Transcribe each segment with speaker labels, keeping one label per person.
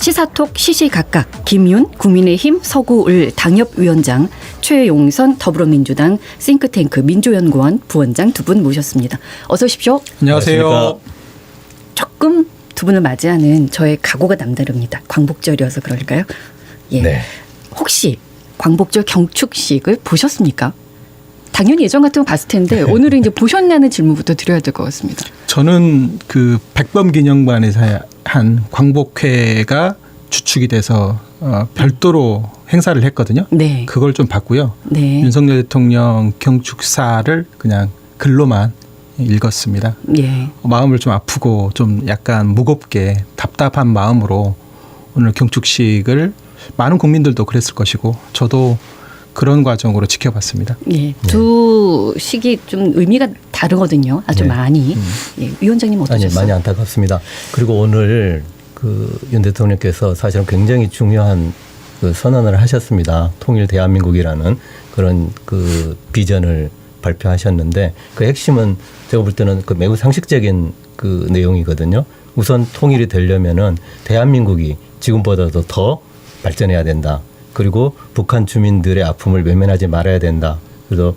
Speaker 1: 시사톡 시시각각 김윤 국민의힘 서구을 당협위원장, 최용선 더불어민주당 싱크탱크 민주연구원 부원장 두 분 모셨습니다. 어서 오십시오.
Speaker 2: 안녕하세요.
Speaker 1: 조금 두 분을 맞이하는 저의 각오가 남다릅니다. 광복절이어서 그럴까요? 예.
Speaker 2: 네.
Speaker 1: 혹시 광복절 경축식을 보셨습니까? 당연히 예전 같으면 봤을 텐데 오늘은 이제 보셨냐는 질문부터 드려야 될 것 같습니다.
Speaker 2: 저는 그 백범기념관에서 한 광복회가 주축이 돼서 별도로 행사를 했거든요.
Speaker 1: 네.
Speaker 2: 그걸 좀 봤고요.
Speaker 1: 네.
Speaker 2: 윤석열 대통령 경축사를 그냥 글로만 읽었습니다.
Speaker 1: 예.
Speaker 2: 마음을 좀 아프고 좀 약간 무겁게 답답한 마음으로 오늘 경축식을 많은 국민들도 그랬을 것이고 저도 그런 과정으로 지켜봤습니다.
Speaker 1: 예, 두 식이 좀 의미가 다르거든요. 아주
Speaker 3: 네.
Speaker 1: 많이. 예, 위원장님 어떠셨어요?
Speaker 3: 아니, 많이 안타깝습니다. 그리고 오늘 그 윤 대통령께서 사실은 굉장히 중요한 그 선언을 하셨습니다. 통일 대한민국이라는 그런 그 비전을 발표하셨는데 그 핵심은 제가 볼 때는 그 매우 상식적인 그 내용이거든요. 우선 통일이 되려면은 대한민국이 지금보다도 더 발전해야 된다. 그리고 북한 주민들의 아픔을 외면하지 말아야 된다. 그래서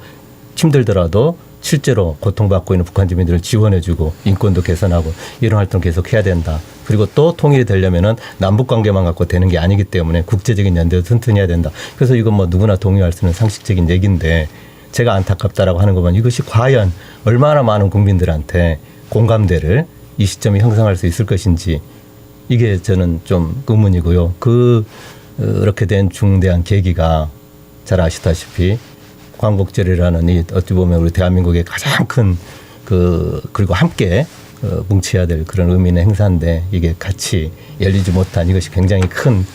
Speaker 3: 힘들더라도 실제로 고통받고 있는 북한 주민들을 지원해주고 인권도 개선하고 이런 활동 계속 해야 된다. 그리고 또 통일이 되려면은 남북 관계만 갖고 되는 게 아니기 때문에 국제적인 연대도 튼튼히 해야 된다. 그래서 이건 뭐 누구나 동의할 수 있는 상식적인 얘기인데 제가 안타깝다라고 하는 것만 이것이 과연 얼마나 많은 국민들한테 공감대를 이 시점에 형성할 수 있을 것인지 이게 저는 좀 의문이고요. 그렇게 된 중대한 계기가 잘 아시다시피 광복절이라는 이 어찌 보면 우리 대한민국의 가장 큰 그리고 함께 뭉쳐야 될 그런 의미 있는 행사인데 이게 같이 열리지 못한 이것이 굉장히 큰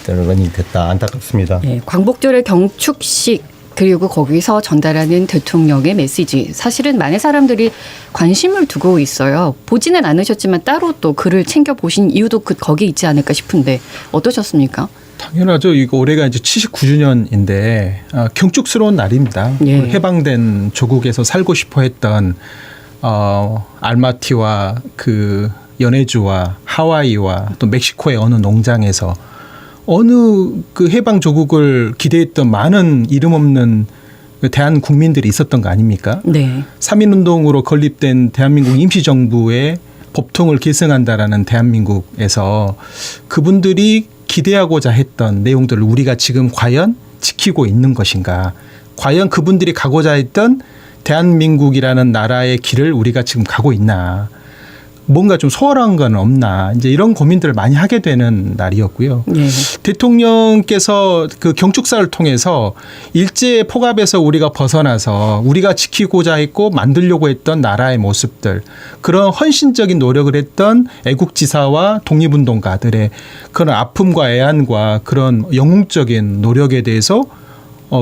Speaker 3: 원인이 됐다. 안타깝습니다.
Speaker 1: 예, 광복절의 경축식 그리고 거기서 전달하는 대통령의 메시지. 사실은 많은 사람들이 관심을 두고 있어요. 보지는 않으셨지만 따로 또 글을 챙겨 보신 이유도 거기 있지 않을까 싶은데 어떠셨습니까?
Speaker 2: 당연하죠. 이거 올해가 이제 79주년인데 경축스러운 날입니다.
Speaker 1: 예.
Speaker 2: 해방된 조국에서 살고 싶어 했던 알마티와 그 연해주와 하와이와 또 멕시코의 어느 농장에서 어느 그 해방 조국을 기대했던 많은 이름 없는 대한 국민들이 있었던 거 아닙니까?
Speaker 1: 네.
Speaker 2: 3.1운동으로 건립된 대한민국 임시정부의 법통을 계승한다라는 대한민국에서 그분들이 기대하고자 했던 내용들을 우리가 지금 과연 지키고 있는 것인가? 과연 그분들이 가고자 했던 대한민국이라는 나라의 길을 우리가 지금 가고 있나? 뭔가 좀 소홀한 건 없나? 이제 이런 고민들을 많이 하게 되는 날이었고요.
Speaker 1: 예.
Speaker 2: 대통령께서 그 경축사를 통해서 일제 포갑에서 우리가 벗어나서 우리가 지키고자 했고 만들려고 했던 나라의 모습들, 그런 헌신적인 노력을 했던 애국지사와 독립운동가들의 그런 아픔과 애안과 그런 영웅적인 노력에 대해서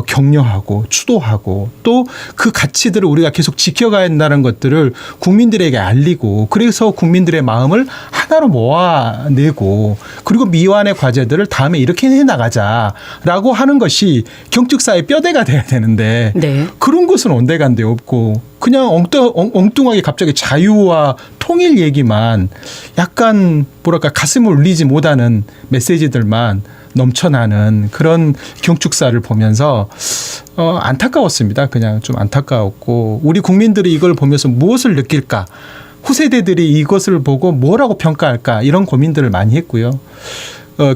Speaker 2: 격려하고 추도하고 또 그 가치들을 우리가 계속 지켜가야 한다는 것들을 국민들에게 알리고 그래서 국민들의 마음을 하나로 모아내고 그리고 미완의 과제들을 다음에 이렇게 해나가자라고 하는 것이 경축사의 뼈대가 돼야 되는데
Speaker 1: 네.
Speaker 2: 그런 것은 온데간데 없고 그냥 엉뚱하게 갑자기 자유와 통일 얘기만 약간 뭐랄까 가슴을 울리지 못하는 메시지들만 넘쳐나는 그런 경축사를 보면서 안타까웠습니다. 그냥 좀 안타까웠고 우리 국민들이 이걸 보면서 무엇을 느낄까? 후세대들이 이것을 보고 뭐라고 평가할까? 이런 고민들을 많이 했고요.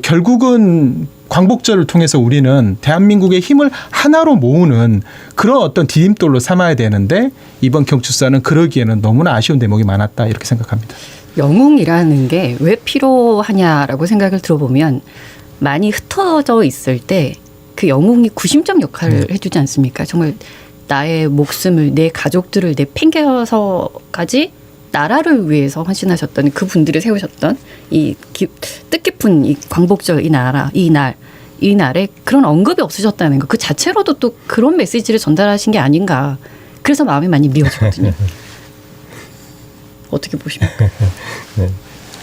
Speaker 2: 결국은 광복절을 통해서 우리는 대한민국의 힘을 하나로 모으는 그런 어떤 디딤돌로 삼아야 되는데 이번 경축사는 그러기에는 너무나 아쉬운 대목이 많았다 이렇게 생각합니다.
Speaker 1: 영웅이라는 게 왜 필요하냐라고 생각을 들어보면 많이 흩어져 있을 때 그 영웅이 구심점 역할을 해주지 않습니까? 정말 나의 목숨을 내 가족들을 내팽개서까지 나라를 위해서 헌신하셨던 그분들이 세우셨던 이 뜻깊은 이 광복절 이 날에 그런 언급이 없으셨다는 거 그 자체로도 또 그런 메시지를 전달하신 게 아닌가. 그래서 마음이 많이 미워지거든요. 어떻게 보십니까?
Speaker 3: 네.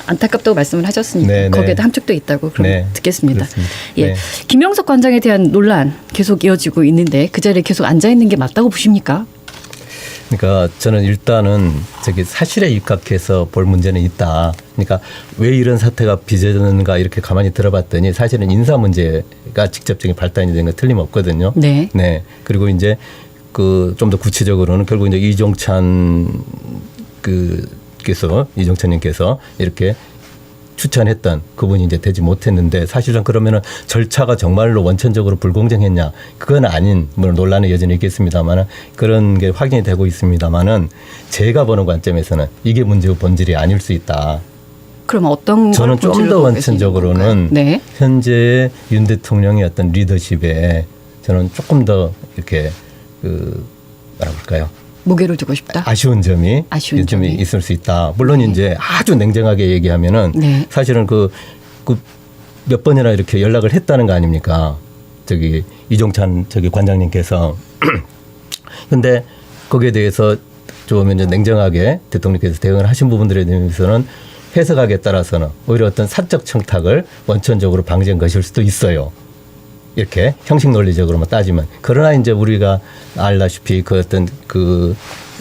Speaker 1: 안타깝다고 말씀을 하셨으니까
Speaker 3: 네,
Speaker 1: 거기에도
Speaker 3: 네.
Speaker 1: 함축도 있다고 그럼
Speaker 3: 네,
Speaker 1: 듣겠습니다.
Speaker 3: 그렇습니다.
Speaker 1: 예,
Speaker 3: 네.
Speaker 1: 김영석 관장에 대한 논란 계속 이어지고 있는데 그 자리에 계속 앉아 있는 게 맞다고 보십니까?
Speaker 3: 그러니까 저는 일단은 저기 사실에 입각해서 볼 문제는 있다. 그러니까 왜 이런 사태가 빚어졌는가 이렇게 가만히 들어봤더니 사실은 인사 문제가 직접적인 발단이 된 건 틀림없거든요.
Speaker 1: 네.
Speaker 3: 네. 그리고 이제 그 좀 더 구체적으로는 결국 이제 이종찬 이종찬님께서 이렇게 추천했던 그분이 이제 되지 못했는데 사실은 그러면은 절차가 정말로 원천적으로 불공정했냐 그건 아닌 물론 논란의 여전히 있겠습니다만은 그런 게 확인이 되고 있습니다만은 제가 보는 관점에서는 이게 문제의 본질이 아닐 수 있다.
Speaker 1: 그럼 어떤
Speaker 3: 저는
Speaker 1: 걸
Speaker 3: 좀
Speaker 1: 본질로
Speaker 3: 더
Speaker 1: 보고 계시는
Speaker 3: 원천적으로는
Speaker 1: 건가요? 네.
Speaker 3: 현재 윤 대통령의 어떤 리더십에 저는 조금 더 이렇게 그 뭐라 그럴까요?
Speaker 1: 무게를 두고 싶다.
Speaker 3: 아쉬운 점이
Speaker 1: 점이.
Speaker 3: 있을 수 있다. 물론 이제 아주 냉정하게 얘기하면은
Speaker 1: 네.
Speaker 3: 사실은 그 몇 번이나 이렇게 연락을 했다는 거 아닙니까? 저기 이종찬 저기 관장님께서 근데 거기에 대해서 좀 이제 냉정하게 대통령께서 대응을 하신 부분들에 대해서는 해석하기에 따라서는 오히려 어떤 사적 청탁을 원천적으로 방지한 것일 수도 있어요. 이렇게 형식 논리적으로만 따지면. 그러나 이제 우리가 알다시피 그 어떤 그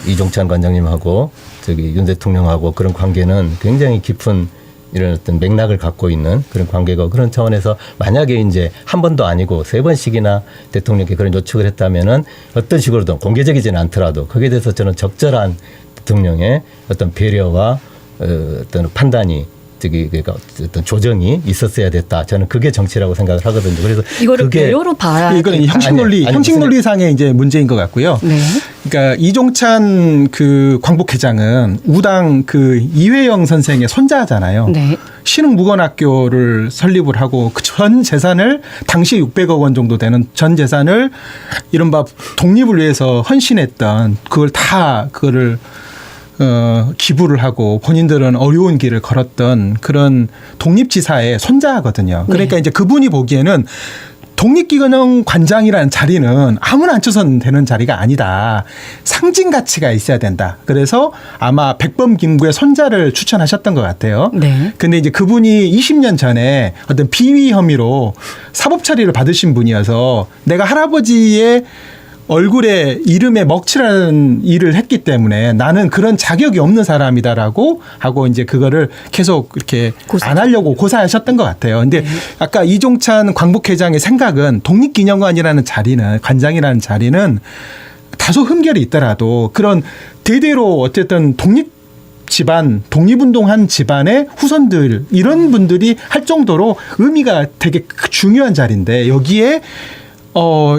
Speaker 3: 이종찬 관장님하고 저기 윤 대통령하고 그런 관계는 굉장히 깊은 이런 어떤 맥락을 갖고 있는 그런 관계고 그런 차원에서 만약에 이제 한 번도 아니고 3번씩이나 대통령께 그런 요청을 했다면은 어떤 식으로든 공개적이지는 않더라도 거기에 대해서 저는 적절한 대통령의 어떤 배려와 어떤 판단이 그러니까 어떤 조정이 있었어야 됐다. 저는 그게 정치라고 생각을 하거든요. 그래서
Speaker 1: 이거를 배려로 봐야
Speaker 2: 이거는
Speaker 1: 될까요?
Speaker 2: 형식 논리상의 이제 문제인 것 같고요.
Speaker 1: 네.
Speaker 2: 그러니까 이종찬 그 광복회장은 우당 그 이회영 선생의 손자잖아요.
Speaker 1: 네.
Speaker 2: 신흥무건학교를 설립을 하고 그 전 재산을 당시 600억 원 정도 되는 전 재산을 이른바 독립을 위해서 헌신했던 그거를 기부를 하고 본인들은 어려운 길을 걸었던 그런 독립지사의 손자거든요. 그러니까
Speaker 1: 네.
Speaker 2: 이제 그분이 보기에는 독립기관형 관장이라는 자리는 아무나 앉혀서는 되는 자리가 아니다. 상징 가치가 있어야 된다. 그래서 아마 백범 김구의 손자를 추천하셨던 것 같아요.
Speaker 1: 네.
Speaker 2: 근데 이제 그분이 20년 전에 어떤 비위 혐의로 사법 처리를 받으신 분이어서 내가 할아버지의 얼굴에 이름에 먹칠하는 일을 했기 때문에 나는 그런 자격이 없는 사람이다라고 하고 이제 그거를 계속 이렇게 안 하려고 고사하셨던 것 같아요. 근데 아까 이종찬 광복회장의 생각은 독립기념관이라는 자리는 관장이라는 자리는 다소 흠결이 있더라도 그런 대대로 어쨌든 독립운동한 집안의 후손들 이런 분들이 할 정도로 의미가 되게 중요한 자리인데 여기에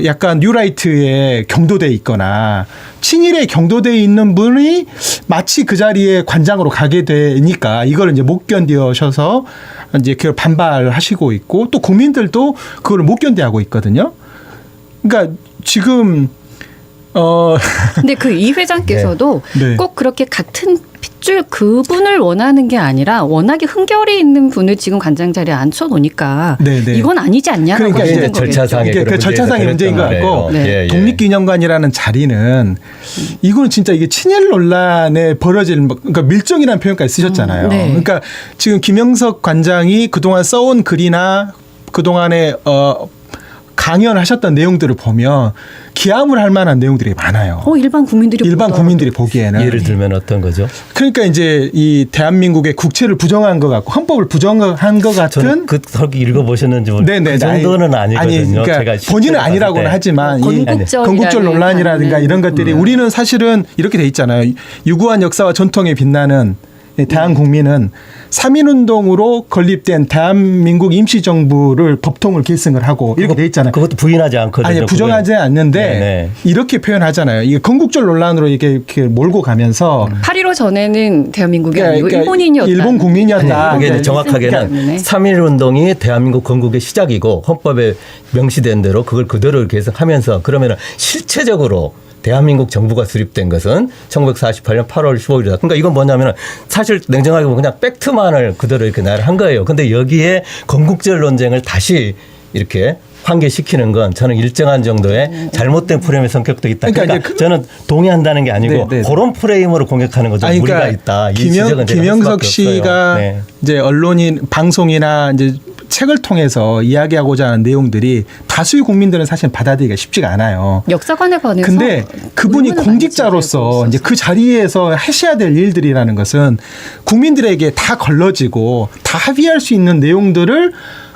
Speaker 2: 약간 뉴라이트에 경도돼 있거나 친일에 경도돼 있는 분이 마치 그 자리에 관장으로 가게 되니까 이걸 이제 못 견디셔서 이제 그 반발하시고 있고 또 국민들도 그걸 못 견디하고 있거든요. 그러니까 지금
Speaker 1: 근데 그 이 회장께서도
Speaker 2: 네.
Speaker 1: 꼭 그렇게 같은 핏줄 그분을 원하는 게 아니라 워낙에 흥결이 있는 분을 지금 관장 자리에 앉혀놓으니까
Speaker 2: 네, 네.
Speaker 1: 이건 아니지 않냐라고
Speaker 2: 그러니까
Speaker 1: 하시는
Speaker 2: 이제
Speaker 1: 거겠죠.
Speaker 3: 절차상의
Speaker 2: 이게 그 절차상의 문제인 것 같고
Speaker 1: 네.
Speaker 2: 독립기념관이라는 자리는 이거는 진짜 이게 친일 논란에 벌어질 그러니까 밀정이라는 표현까지 쓰셨잖아요.
Speaker 1: 네.
Speaker 2: 그러니까 지금 김영석 관장이 그동안 써온 글이나 그동안에 강연하셨던 내용들을 보면 기함을 할 만한 내용들이 많아요.
Speaker 1: 일반 국민들이
Speaker 2: 보기에는
Speaker 3: 예를 들면 어떤 거죠?
Speaker 2: 그러니까 이제 이 대한민국의 국채를 부정한 것 같고 헌법을 부정한 것 같은
Speaker 3: 저는 그렇게 읽어보셨는지
Speaker 2: 네네.
Speaker 3: 그 정도는 아니거든요.
Speaker 2: 그러니까
Speaker 3: 제가
Speaker 2: 본인은 아니라고는 하지만 이 건국절 논란이라든가 이런 것들이 우리는 사실은 이렇게 돼 있잖아요. 유구한 역사와 전통에 빛나는 대한 국민은 3.1운동으로 건립된 대한민국 임시정부를 법통을 계승을 하고 이렇게 돼 있잖아요.
Speaker 3: 그것도 부인하지 않거든요.
Speaker 2: 아니 부정하지 않는데
Speaker 3: 네네.
Speaker 2: 이렇게 표현하잖아요. 이게 건국절 논란으로 이렇게 몰고 가면서
Speaker 1: 8.15 전에는 대한민국이 아니고
Speaker 2: 그러니까
Speaker 1: 일본인이었다.
Speaker 2: 일본 국민이었다.
Speaker 3: 그게
Speaker 1: 네.
Speaker 3: 정확하게는 3.1운동이 대한민국 건국의 시작이고 헌법에 명시된 대로 그걸 그대로 이렇게 해석하면서 그러면 실체적으로 대한민국 정부가 수립된 것은 1948년 8월 15일이다. 그러니까 이건 뭐냐면 사실 냉정하게 보면 그냥 팩트만을 그대로 이렇게 한 거예요. 근데 여기에 건국절 논쟁을 다시 이렇게 환기시키는 건 저는 일정한 정도의 잘못된 프레임의 성격도 있다. 그러니까 저는 동의한다는 게 아니고 그런 프레임으로 공격하는 거죠. 무리가 있다.
Speaker 2: 김영석 씨가 이제 언론인 방송이나 이제 책을 통해서 이야기하고자 하는 내용들이 다수의 국민들은 사실 받아들이기가 쉽지가 않아요.
Speaker 1: 역사관에 관해서
Speaker 2: 근데 그분이
Speaker 1: 의문을
Speaker 2: 공직자로서
Speaker 1: 많이
Speaker 2: 이제 그 자리에서 하셔야 될 일들이라는 것은 국민들에게 다 걸러지고 다 합의할 수 있는 내용들을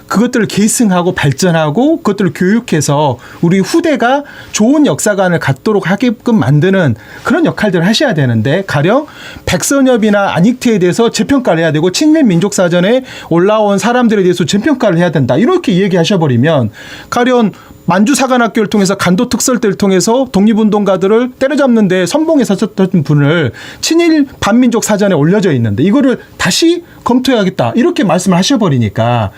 Speaker 2: 그것들을 계승하고 발전하고 그것들을 교육해서 우리 후대가 좋은 역사관을 갖도록 하게끔 만드는 그런 역할들을 하셔야 되는데 가령 백선엽이나 안익태에 대해서 재평가를 해야 되고 친일 민족사전에 올라온 사람들에 대해서 재평가를 해야 된다. 이렇게 얘기하셔버리면 가령 만주사관학교를 통해서 간도 특설대를 통해서 독립운동가들을 때려잡는데 선봉에 섰던 분을 친일 반민족 사전에 올려져 있는데 이거를 다시 검토해야겠다 이렇게 말씀을 하셔버리니까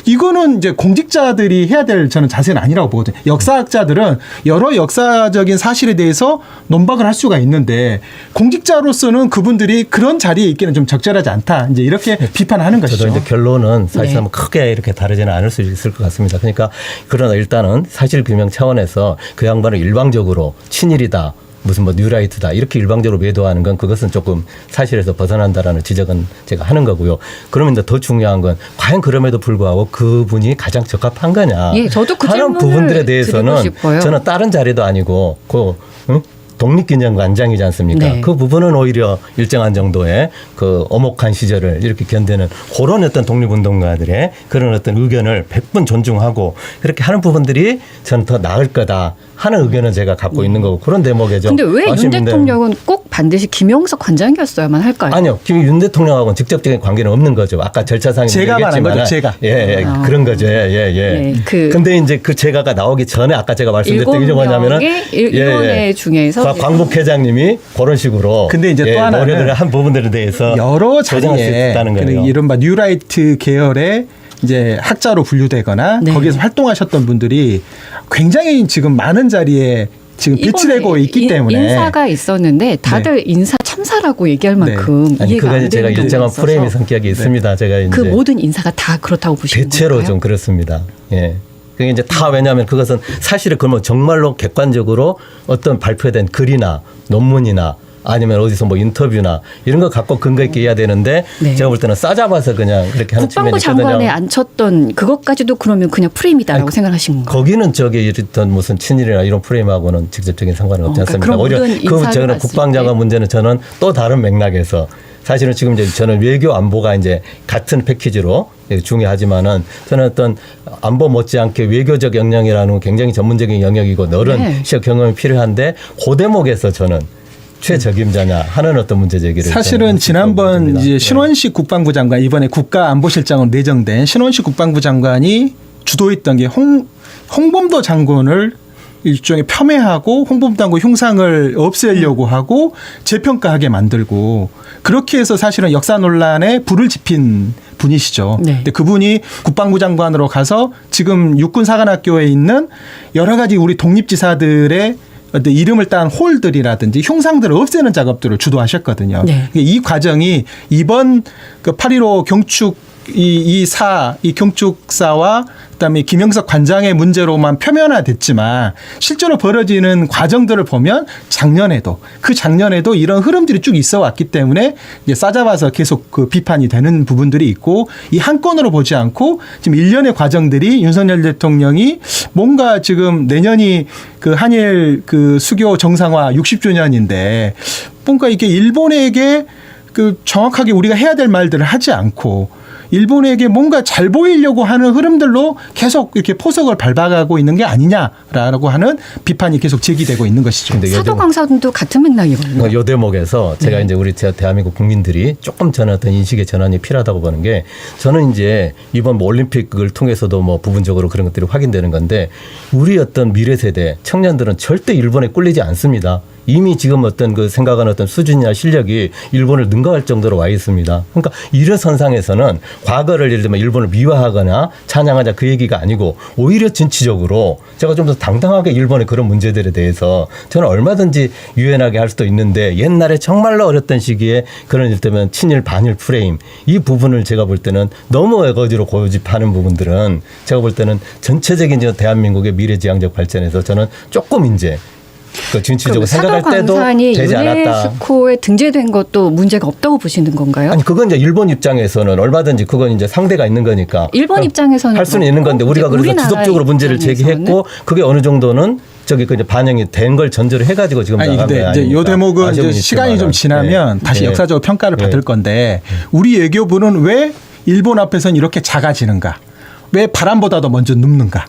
Speaker 2: 이거는 이제 공직자들이 해야 될 저는 자세는 아니라고 보거든요. 역사학자들은 여러 역사적인 사실에 대해서 논박을 할 수가 있는데 공직자로서는 그분들이 그런 자리에 있기는 좀 적절하지 않다. 이제 이렇게 비판하는 것이죠.
Speaker 3: 저도 이제 결론은 사실상 네. 크게 이렇게 다르지는 않을 수 있을 것 같습니다. 그러니까 그러나 일단은 사실 규명 차원에서 그 양반을 일방적으로 친일이다. 무슨 뭐 뉴라이트다 이렇게 일방적으로 매도하는 건 그것은 조금 사실에서 벗어난다라는 지적은 제가 하는 거고요. 그러면 이제 더 중요한 건 과연 그럼에도 불구하고 그분이 가장 적합한 거냐
Speaker 1: 예, 저도 그
Speaker 3: 하는 부분들에 대해서는 저는 다른 자리도 아니고 독립기념관장이지 않습니까?
Speaker 1: 네.
Speaker 3: 그 부분은 오히려 일정한 정도의 그 엄혹한 시절을 이렇게 견디는 그런 어떤 독립운동가들의 그런 어떤 의견을 100번 존중하고 그렇게 하는 부분들이 저는 더 나을 거다 하는 의견은 제가 갖고 있는 거고 그런 대목에 좀.
Speaker 1: 근데 왜 윤 대통령은 꼭 반드시 김영석 관장이었어야만 할까요?
Speaker 3: 아니요. 윤 대통령하고는 직접적인 관계는 없는 거죠. 아까 절차상에
Speaker 2: 제가 말한 거죠. 제가.
Speaker 3: 예, 그런 거죠. 예. 근데 이제 그 제가가 나오기 전에 아까 제가 말씀드렸던 게 뭐냐면은
Speaker 1: 일본회 중에서
Speaker 3: 광복 회장님이 그런 식으로
Speaker 2: 근데 이제 또 하나는
Speaker 3: 노력을 한 부분들에 대해서
Speaker 2: 여러 자리에 이른바 뉴라이트 계열의 이제 학자로 분류되거나
Speaker 1: 네.
Speaker 2: 거기에서 활동하셨던 분들이 굉장히 지금 많은 자리에 지금 배치되고 있기 때문에
Speaker 1: 인사가 있었는데 다들 인사 참사라고 얘기할 만큼
Speaker 3: 아니,
Speaker 1: 이해가 안 되는
Speaker 3: 제가 일정한 프레임의 성격이 있습니다. 제가 이제
Speaker 1: 그 모든 인사가 다 그렇다고 보시는
Speaker 3: 대체로
Speaker 1: 건가요?
Speaker 3: 좀 그렇습니다. 예. 그게 이제 다 왜냐하면 그것은 사실은 그러면 정말로 객관적으로 어떤 발표된 글이나 논문이나 아니면 어디서 뭐 인터뷰나 이런 거 갖고 근거 있게 해야 되는데
Speaker 1: 네.
Speaker 3: 제가 볼 때는 싸잡아서 그냥 그렇게 하는 측면이
Speaker 1: 국방부
Speaker 3: 있거든요.
Speaker 1: 장관에 앉혔던 그것까지도 그러면 그냥 프레임이다라고 생각하시는 건가요?
Speaker 3: 거기는 저기 이랬던 무슨 친일이나 이런 프레임하고는 직접적인 상관은 없지 않습니다.
Speaker 1: 그러니까
Speaker 3: 오히려 그 저는 국방장관 문제는 저는 또 다른 맥락에서 사실은 지금 이제 저는 외교 안보가 이제 같은 패키지로 중요하지만은 저는 어떤 안보 못지않게 외교적 역량이라는 건 굉장히 전문적인 영역이고 넓은 시적 경험이 필요한데 그 대목에서 저는 최적임자냐 하는 어떤 문제 제기를
Speaker 2: 사실은 지난번 이제 신원식 국방부 장관 이번에 국가안보실장으로 내정된 신원식 국방부 장관이 주도했던 게 홍범도 장군을 일종의 폄훼하고 홍범도 장군 흉상을 없애려고 하고 재평가하게 만들고 그렇게 해서 사실은 역사 논란에 불을 지핀 분이시죠.
Speaker 1: 네.
Speaker 2: 근데 그분이 국방부 장관으로 가서 지금 육군사관학교에 있는 여러 가지 우리 독립지사들의 이름을 딴 홀들이라든지 흉상들을 없애는 작업들을 주도하셨거든요.
Speaker 1: 네.
Speaker 2: 이 과정이 이번 그 8.15 경축 이 경축사와 그다음에 김영석 관장의 문제로만 표면화됐지만 실제로 벌어지는 과정들을 보면 작년에도 이런 흐름들이 쭉 있어 왔기 때문에 이제 싸잡아서 계속 그 비판이 되는 부분들이 있고 이 한 건으로 보지 않고 지금 일련의 과정들이 윤석열 대통령이 뭔가 지금 내년이 그 한일 그 수교 정상화 60주년인데 뭔가 이게 일본에게 그 정확하게 우리가 해야 될 말들을 하지 않고 일본에게 뭔가 잘 보이려고 하는 흐름들로 계속 이렇게 포석을 밟아가고 있는 게 아니냐라고 하는 비판이 계속 제기되고 있는 것이죠.
Speaker 1: 사도강사도 같은 맥락이거든요.
Speaker 3: 이 대목에서 제가 이제 우리 대한민국 국민들이 조금 저는 어떤 인식의 전환이 필요하다고 보는 게 저는 이제 이번 뭐 올림픽을 통해서도 뭐 부분적으로 그런 것들이 확인되는 건데 우리 어떤 미래 세대 청년들은 절대 일본에 꿀리지 않습니다. 이미 지금 어떤 그 생각하는 어떤 수준이나 실력이 일본을 능가할 정도로 와 있습니다. 그러니까 이런 선상에서는 과거를 예를 들면 일본을 미화하거나 찬양하자 그 얘기가 아니고 오히려 진취적으로 제가 좀 더 당당하게 일본의 그런 문제들에 대해서 저는 얼마든지 유연하게 할 수도 있는데 옛날에 정말로 어렸던 시기에 그런 일때면 친일 반일 프레임 이 부분을 제가 볼 때는 너무 어거지로 고집하는 부분들은 제가 볼 때는 전체적인 대한민국의 미래지향적 발전에서 저는 조금 이제 그 진취적으로
Speaker 1: 그럼
Speaker 3: 생각할 때도
Speaker 1: 사도광산이
Speaker 3: 되지 않았다.
Speaker 1: 유네스코에 등재된 것도 문제가 없다고 보시는 건가요?
Speaker 3: 아니 그건 이제 일본 입장에서는 얼마든지 그건 이제 상대가 있는 거니까
Speaker 1: 일본 입장에서는
Speaker 3: 할 수는 있는 건데 우리가 그래서
Speaker 1: 우리나라
Speaker 3: 지속적으로 문제를
Speaker 1: 입장에서는?
Speaker 3: 제기했고 그게 어느 정도는 저기 그 이제 반영이 된 걸 전제로 해가지고 지금
Speaker 2: 아니
Speaker 3: 나간
Speaker 2: 근데
Speaker 3: 거야.
Speaker 2: 이제 요 대목은 이제 시간이 좀 지나면 다시
Speaker 3: 네.
Speaker 2: 역사적으로 평가를 받을
Speaker 3: 네.
Speaker 2: 건데 우리 외교부는 왜 일본 앞에서는 이렇게 작아지는가? 왜 바람보다도 먼저 눕는가?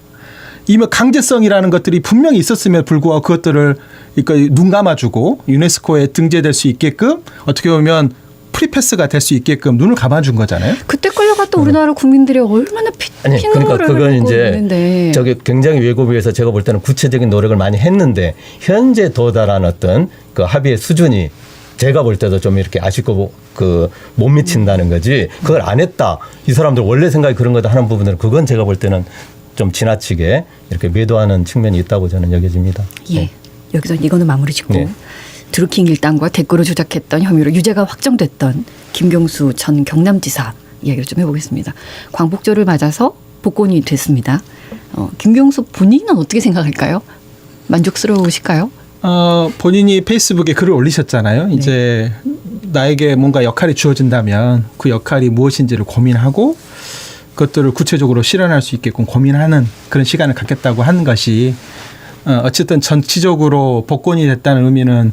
Speaker 2: 이미 강제성이라는 것들이 분명히 있었음에도 불구하고 그것들을 그러니까 눈 감아주고 유네스코에 등재될 수 있게끔 어떻게 보면 프리패스가 될 수 있게끔 눈을 감아준 거잖아요.
Speaker 1: 그때 끌려갔던 우리나라 국민들이 얼마나
Speaker 3: 아니 그러니까
Speaker 1: 피눈물을
Speaker 3: 그건
Speaker 1: 흘리고
Speaker 3: 이제
Speaker 1: 있는데
Speaker 3: 저기 굉장히 외교부에서 제가 볼 때는 구체적인 노력을 많이 했는데 현재 도달한 어떤 그 합의의 수준이 제가 볼 때도 좀 이렇게 아쉽고 그 못 미친다는 거지 그걸 안 했다 이 사람들 원래 생각이 그런 거다 하는 부분들은 그건 제가 볼 때는 좀 지나치게 이렇게 매도하는 측면이 있다고 저는 여겨집니다.
Speaker 1: 예. 여기서 이거는 마무리 짓고
Speaker 3: 네.
Speaker 1: 드루킹 일당과 댓글을 조작했던 혐의로 유죄가 확정됐던 김경수 전 경남지사 이야기를 좀 해보겠습니다. 광복절을 맞아서 복권이 됐습니다. 김경수 본인은 어떻게 생각할까요? 만족스러우실까요?
Speaker 2: 본인이 페이스북에 글을 올리셨잖아요. 이제 나에게 뭔가 역할이 주어진다면 그 역할이 무엇인지를 고민하고 그것들을 구체적으로 실현할 수 있게끔 고민하는 그런 시간을 갖겠다고 하는 것이 어쨌든 정치적으로 복권이 됐다는 의미는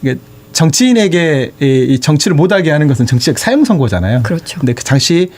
Speaker 2: 이게 정치인에게 이 정치를 못하게 하는 것은 정치적 사형 선고잖아요.
Speaker 1: 그렇죠.
Speaker 2: 근데 그 당시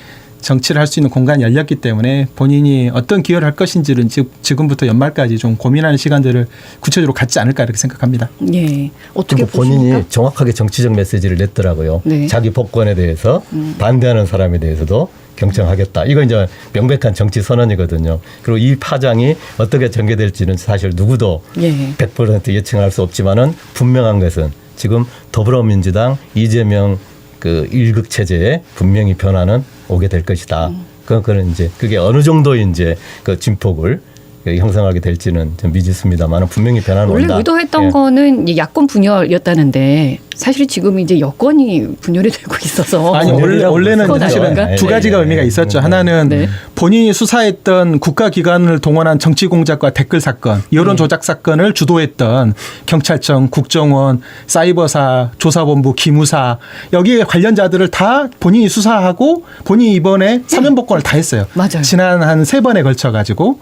Speaker 2: 정치를 할 수 있는 공간이 열렸기 때문에 본인이 어떤 기여를 할 것인지는 지금부터 연말까지 좀 고민하는 시간들을 구체적으로 갖지 않을까 이렇게 생각합니다.
Speaker 1: 예. 어떻게
Speaker 3: 그리고 본인이
Speaker 1: 보십니까?
Speaker 3: 정확하게 정치적 메시지를 냈더라고요.
Speaker 1: 네.
Speaker 3: 자기 복권에 대해서 반대하는 사람에 대해서도 경청하겠다. 이거 이제 명백한 정치 선언이거든요. 그리고 이 파장이 어떻게 전개될지는 사실 누구도
Speaker 1: 예.
Speaker 3: 100% 예측할 수 없지만은 분명한 것은 지금 더불어민주당 이재명 그 일극 체제에 분명히 변화는 오게 될 것이다. 그건 이제 그게 어느 정도 이제 그 진폭을 형성하게 될지는 좀 미지수입니다만 분명히 변화는
Speaker 1: 원래
Speaker 3: 온다.
Speaker 1: 의도했던
Speaker 3: 예.
Speaker 1: 거는 이 야권 분열이었다는데 사실 지금 이제 여권이 분열이 되고 있어서
Speaker 2: 아니
Speaker 3: 분열이라고
Speaker 2: 원래는
Speaker 1: 그건
Speaker 2: 사실은
Speaker 1: 아닌가?
Speaker 2: 두 가지가
Speaker 3: 네.
Speaker 2: 의미가 있었죠. 하나는
Speaker 1: 네.
Speaker 2: 본인이 수사했던 국가기관을 동원한 정치 공작과 댓글 사건, 여론 조작 사건을 주도했던 경찰청, 국정원, 사이버사, 조사본부, 기무사 여기에 관련자들을 다 본인이 수사하고 본인이 이번에 사면 복권을 다 했어요.
Speaker 1: 맞아요.
Speaker 2: 지난 한 3번에 걸쳐 가지고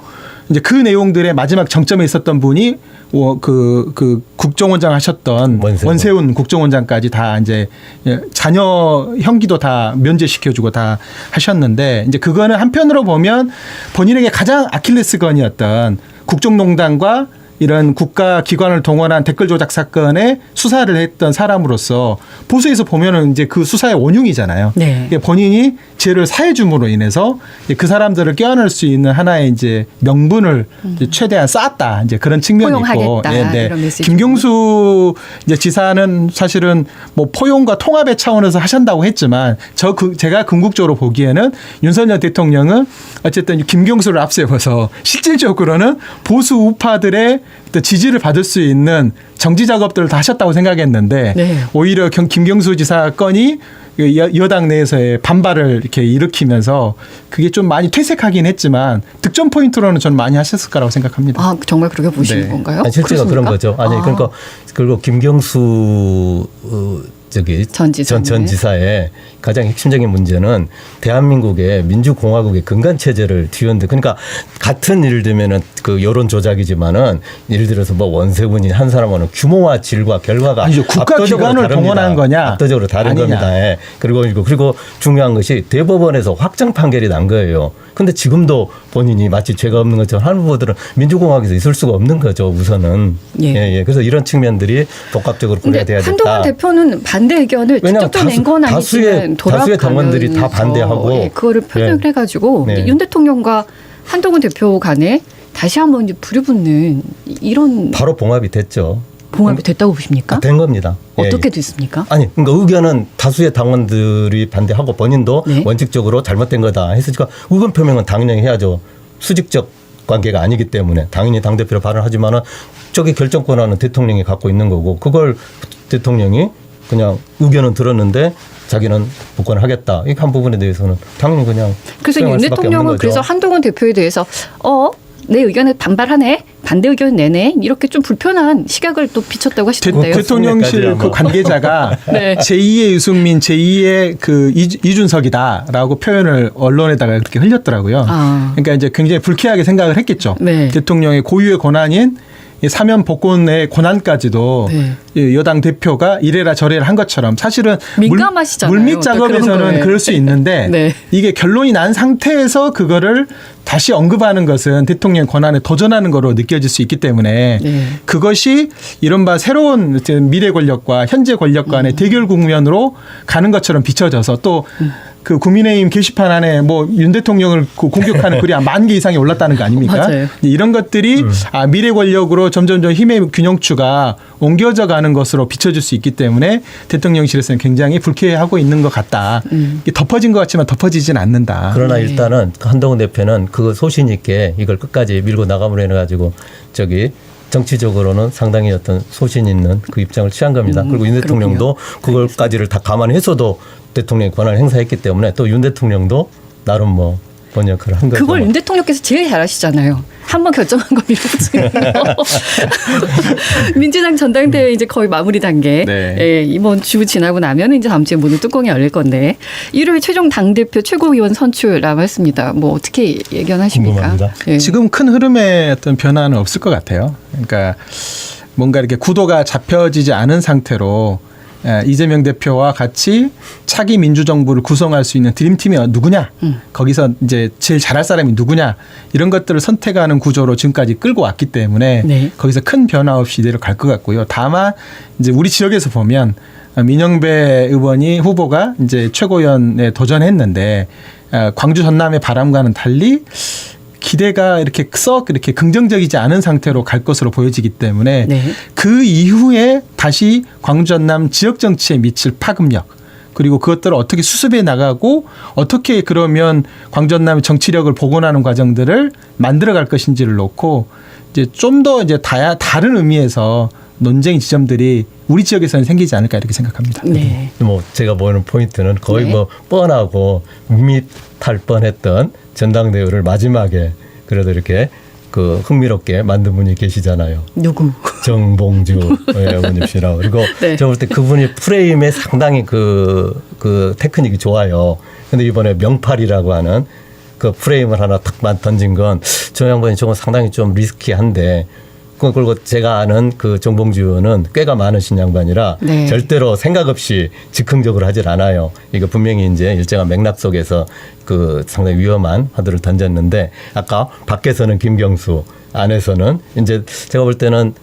Speaker 2: 이제 그 내용들의 마지막 정점에 있었던 분이 그 국정원장 하셨던 원세훈 국정원장까지 다 이제 자녀 형기도 다 면제시켜주고 다 하셨는데 이제 그거는 한편으로 보면 본인에게 가장 아킬레스건이었던 국정농단과 이런 국가기관을 동원한 댓글 조작 사건에 수사를 했던 사람으로서 보수에서 보면은 이제 그 수사의 원흉이잖아요.
Speaker 1: 네.
Speaker 2: 본인이 죄를 사해줌으로 인해서 그 사람들을 껴안을 수 있는 하나의 이제 명분을 이제 최대한 쌓았다. 이제 그런 측면이 있고.
Speaker 1: 포용하겠다. 이런 메시지.
Speaker 2: 김경수 이제 지사는 사실은 뭐 포용과 통합의 차원에서 하신다고 했지만 제가 궁극적으로 보기에는 윤석열 대통령은 어쨌든 김경수를 앞세워서 실질적으로는 보수 우파들의 지지를 받을 수 있는 정치 작업들을 다 하셨다고 생각했는데
Speaker 1: 네.
Speaker 2: 오히려 김경수 지사 건이 여당 내에서의 반발을 이렇게 일으키면서 그게 좀 많이 퇴색하긴 했지만 득점 포인트로는 저는 많이 하셨을 거라고 생각합니다.
Speaker 1: 아 정말 그렇게 보시는
Speaker 2: 네.
Speaker 1: 건가요?
Speaker 3: 아니, 실제가 그런
Speaker 1: 그렇습니까?
Speaker 3: 거죠. 아니 그러니까 그리고 김경수 전 지사의 가장 핵심적인 문제는 대한민국의 민주공화국의 근간 체제를 뒤흔든 그러니까 같은 예를 들면은 그 여론 조작이지만은 예를 들어서 뭐 원세훈이 한 사람은 규모와 질과 결과가
Speaker 2: 아니죠. 국가기관을 동원한 거냐?
Speaker 3: 압도적으로 다른
Speaker 2: 아니냐.
Speaker 3: 겁니다. 예. 그리고 중요한 것이 대법원에서 확정 판결이 난 거예요. 근데 지금도 본인이 마치 죄가 없는 것처럼 하는 부분들은 민주공화국에서 있을 수가 없는 거죠. 우선은.
Speaker 1: 예.
Speaker 3: 그래서 이런 측면들이 복합적으로 고려돼야
Speaker 1: 근데
Speaker 3: 됐다.
Speaker 1: 한동훈 대표는 반대 의견을
Speaker 3: 왜냐하면
Speaker 1: 직접 낸 건 아니지만
Speaker 3: 다수의 당원들이 다 반대하고
Speaker 1: 예, 그거를 표명을
Speaker 3: 네.
Speaker 1: 해가지고
Speaker 3: 네.
Speaker 1: 윤 대통령과 한동훈 대표 간에 다시 한번 이제 부류붙는 이런
Speaker 3: 바로 봉합이 됐죠.
Speaker 1: 봉합이 됐다고 보십니까?
Speaker 3: 된 겁니다.
Speaker 1: 어떻게
Speaker 3: 예.
Speaker 1: 됐습니까?
Speaker 3: 아니 그러니까 의견은 다수의 당원들이 반대하고 본인도
Speaker 1: 네.
Speaker 3: 원칙적으로 잘못된 거다 했으니까 의견 표명은 당연히 해야죠. 수직적 관계가 아니기 때문에 당연히 당대표로 발언하지만은 저기 결정 권한은 대통령이 갖고 있는 거고 그걸 대통령이 그냥 의견은 들었는데 자기는 복권을 하겠다. 이 한 부분에 대해서는 당연히 그냥
Speaker 1: 그래서 윤
Speaker 3: 수용할 수밖에 없는
Speaker 1: 대통령은
Speaker 3: 거죠.
Speaker 1: 그래서 한동훈 대표에 대해서 내 의견에 반발하네, 반대 의견 내네, 이렇게 좀 불편한 시각을 또 비쳤다고 하시던데요.
Speaker 2: 대통령실 그 관계자가
Speaker 1: 네.
Speaker 2: 제2의 유승민, 제2의 그 이준석이다라고 표현을 언론에다가 그렇게 흘렸더라고요.
Speaker 1: 아.
Speaker 2: 그러니까 이제 굉장히 불쾌하게 생각을 했겠죠.
Speaker 1: 네.
Speaker 2: 대통령의 고유의 권한인 이 사면 복권의 권한까지도 이 여당 대표가 이래라 저래라 한 것처럼 사실은
Speaker 1: 민감하시잖아요.
Speaker 2: 물밑
Speaker 1: 또 그런
Speaker 2: 작업에서는
Speaker 1: 거에.
Speaker 2: 그럴 수 있는데
Speaker 1: 네.
Speaker 2: 이게 결론이 난 상태에서 그거를 다시 언급하는 것은 대통령의 권한에 도전하는 거로 느껴질 수 있기 때문에
Speaker 1: 네.
Speaker 2: 그것이 이른바 새로운 미래 권력과 현재 권력 간의 대결 국면으로 가는 것처럼 비춰져서 또 그 국민의힘 게시판 안에 뭐 윤 대통령을 공격하는 글이 10,000개 이상이 올랐다는 거 아닙니까?
Speaker 1: 맞아요.
Speaker 2: 이런 것들이 미래 권력으로 점점점 힘의 균형추가 옮겨져 가는 것으로 비춰질 수 있기 때문에 대통령실에서는 굉장히 불쾌해하고 있는 것 같다. 이게 덮어진 것 같지만 덮어지진 않는다.
Speaker 3: 그러나 일단은 한동훈 대표는 그 소신 있게 이걸 끝까지 밀고 나감으로 해가지고 저기 정치적으로는 상당히 어떤 소신 있는 그 입장을 취한 겁니다. 그리고 윤 대통령도 그걸까지를 다 감안해서도 대통령의 권한을 행사했기 때문에 또 윤 대통령도 나름 뭐 본 역할을 한 거죠.
Speaker 1: 그걸 윤 대통령께서 제일 잘하시잖아요. 한번 결정한 거 밀어붙이는 거. 민주당 전당대회 이제 거의 마무리 단계.
Speaker 2: 네.
Speaker 1: 예, 이번 주 지나고 나면 이제 다음 주에 모든 뚜껑이 열릴 건데 일요일 최종 당대표 최고위원 선출이라고 했습니다. 뭐 어떻게 예견하십니까?
Speaker 3: 궁금합니다.
Speaker 1: 예.
Speaker 2: 지금 큰 흐름에 어떤 변화는 없을 것 같아요. 그러니까 뭔가 이렇게 구도가 잡혀지지 않은 상태로 이재명 대표와 같이 차기 민주정부를 구성할 수 있는 드림팀이 누구냐, 거기서 이제 제일 잘할 사람이 누구냐, 이런 것들을 선택하는 구조로 지금까지 끌고 왔기 때문에
Speaker 1: 네.
Speaker 2: 거기서 큰 변화 없이 이대로 갈 것 같고요. 다만 이제 우리 지역에서 보면 민영배 의원이 후보가 이제 최고위원에 도전했는데 광주 전남의 바람과는 달리 기대가 이렇게 썩 이렇게 긍정적이지 않은 상태로 갈 것으로 보여지기 때문에
Speaker 1: 네.
Speaker 2: 그 이후에 다시 광주 전남 지역 정치에 미칠 파급력, 그리고 그것들을 어떻게 수습해 나가고 어떻게 그러면 광주 전남의 정치력을 복원하는 과정들을 만들어 갈 것인지를 놓고 이제 좀 더 이제 다른 의미에서 논쟁 지점들이 우리 지역에서는 생기지 않을까 이렇게 생각합니다.
Speaker 1: 네.
Speaker 3: 뭐 제가 보는 포인트는 거의
Speaker 1: 네.
Speaker 3: 뭐 뻔하고 밋할 뻔했던 전당대회를 마지막에 그래도 이렇게 그 흥미롭게 만든 분이 계시잖아요.
Speaker 1: 누구?
Speaker 3: 정봉주 의원님이시라고. 그리고
Speaker 1: 네.
Speaker 3: 제가 볼 때 그분이 프레임에 상당히 그 테크닉이 좋아요. 근데 이번에 명팔이라고 하는 그 프레임을 하나 탁 던진 건 저 양반이 저건 상당히 좀 리스키한데, 그리고 제가 아는 그 정봉주 의원은 꾀가 많으신 양반이라
Speaker 1: 네.
Speaker 3: 절대로 생각 없이 즉흥적으로 하질 않아요. 이거 분명히 이제 일정한 맥락 속에서 그 상당히 위험한 화두를 던졌는데, 아까 밖에서는 김경수, 안에서는 이제 제가 볼 때는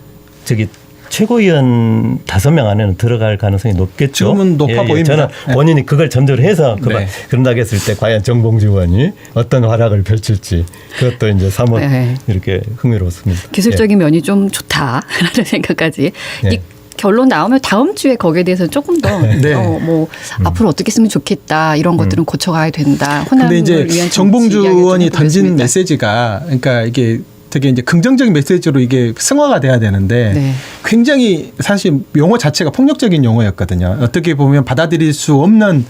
Speaker 3: 저기 최고위원 5명 안에는 들어갈 가능성이 높겠죠.
Speaker 2: 지금은 높아 보입니다.
Speaker 3: 저는 본인이 그걸 전제로 해서
Speaker 2: 네.
Speaker 3: 그런다고 했을 때 과연 정봉주 의원이 어떤 활약을 펼칠지 그것도 이제 사뭇
Speaker 1: 네.
Speaker 3: 이렇게 흥미롭습니다.
Speaker 1: 기술적인 면이 좀 좋다라는 생각까지.
Speaker 3: 네.
Speaker 1: 이 결론 나오면 다음 주에 거기에 대해서 조금 더
Speaker 2: 네.
Speaker 1: 뭐 앞으로 어떻게 쓰면 좋겠다 이런 것들은 고쳐가야 된다.
Speaker 2: 근데
Speaker 1: 호남을
Speaker 2: 이제
Speaker 1: 위한
Speaker 2: 정봉주
Speaker 1: 정치 이야기를
Speaker 2: 의원이
Speaker 1: 좀
Speaker 2: 던진
Speaker 1: 해보겠습니다.
Speaker 2: 메시지가 그러니까 이게 되게 이제 긍정적인 메시지로 이게 승화가 돼야 되는데
Speaker 1: 네.
Speaker 2: 굉장히 사실 용어 자체가 폭력적인 용어였거든요. 어떻게 보면 받아들일 수 없는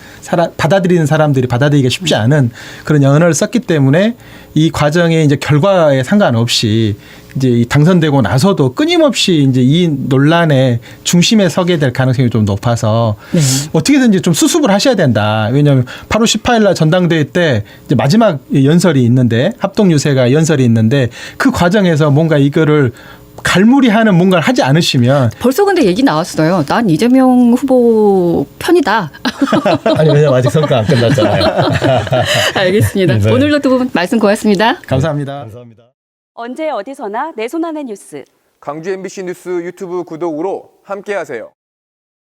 Speaker 2: 받아들이는 사람들이 받아들이기가 쉽지 않은 그런 언어를 썼기 때문에 이 과정의 이제 결과에 상관없이 이제 이 당선되고 나서도 끊임없이 이제 이 논란의 중심에 서게 될 가능성이 좀 높아서
Speaker 1: 네.
Speaker 2: 어떻게든지 좀 수습을 하셔야 된다. 왜냐하면 8월 18일 날 전당대회 때 이제 마지막 연설이 있는데 합동유세가 연설이 있는데 그 과정에서 뭔가 이거를 갈무리하는 뭔가를 하지 않으시면
Speaker 1: 벌써 근데 얘기 나왔어요. 난 이재명 후보 편이다.
Speaker 3: 아니 왜냐면 아직 선거 안 끝났잖아요.
Speaker 1: 알겠습니다.
Speaker 3: 네.
Speaker 1: 오늘도 두 분 말씀 고맙습니다.
Speaker 2: 감사합니다.
Speaker 3: 감사합니다.
Speaker 4: 언제 어디서나 내 손 안의 뉴스.
Speaker 5: 광주 MBC 뉴스 유튜브 구독으로 함께하세요.